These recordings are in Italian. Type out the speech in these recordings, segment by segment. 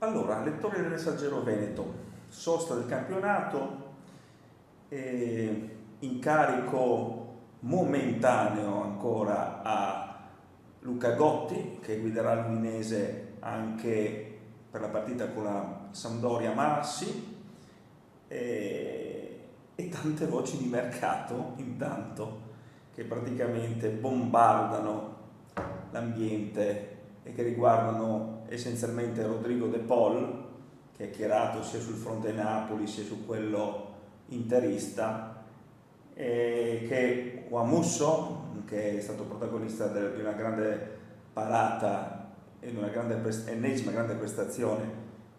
Allora, lettori del Messaggero Veneto, sosta del campionato, incarico momentaneo ancora a Luca Gotti, che guiderà l'Udinese anche per la partita con la Sampdoria Marassi, e tante voci di mercato intanto che praticamente bombardano l'ambiente e che riguardano essenzialmente Rodrigo De Paul, che è chiarato sia sul fronte Napoli sia su quello interista, che Guamusso, che è stato protagonista di una grande parata e di una ennesima grande prestazione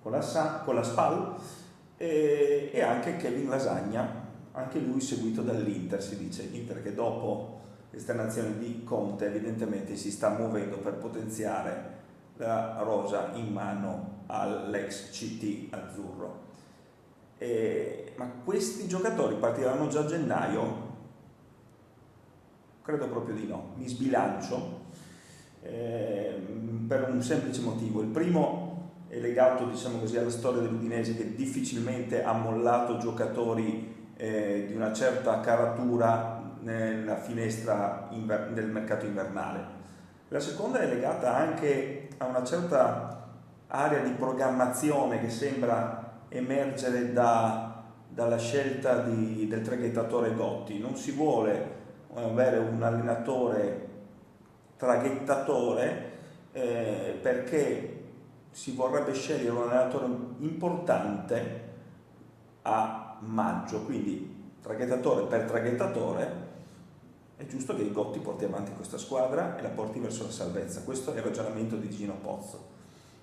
con la SPAL, e anche Kevin Lasagna, anche lui seguito dall'Inter, si dice. L'Inter che dopo l'esternazione di Conte evidentemente si sta muovendo per potenziare la rosa in mano all'ex CT azzurro. Ma questi giocatori partiranno già a gennaio? Credo proprio di no, mi sbilancio per un semplice motivo. Il primo è legato, diciamo così, alla storia dell'Udinese, che difficilmente ha mollato giocatori di una certa caratura nella finestra del mercato invernale. La seconda è legata anche a una certa area di programmazione che sembra emergere dalla scelta del traghettatore Gotti. Non si vuole avere un allenatore traghettatore perché si vorrebbe scegliere un allenatore importante a maggio, quindi traghettatore per traghettatore. È giusto che il Gotti porti avanti questa squadra e la porti verso la salvezza. Questo è il ragionamento di Gino Pozzo.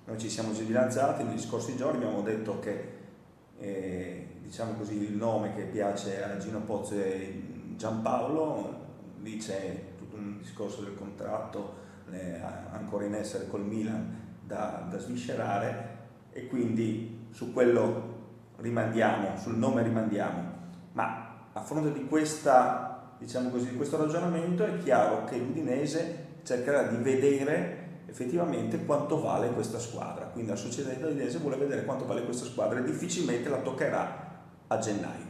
Noi ci siamo sbilanciati negli scorsi giorni, abbiamo detto che diciamo così, il nome che piace a Gino Pozzo è Giampaolo. Lì c'è tutto un discorso del contratto ancora in essere col Milan da sviscerare, e quindi su quello rimandiamo, sul nome rimandiamo. Ma a fronte di questa, diciamo così, di questo ragionamento, è chiaro che l'Udinese cercherà di vedere effettivamente quanto vale questa squadra. Quindi la società udinese vuole vedere quanto vale questa squadra e difficilmente la toccherà a gennaio.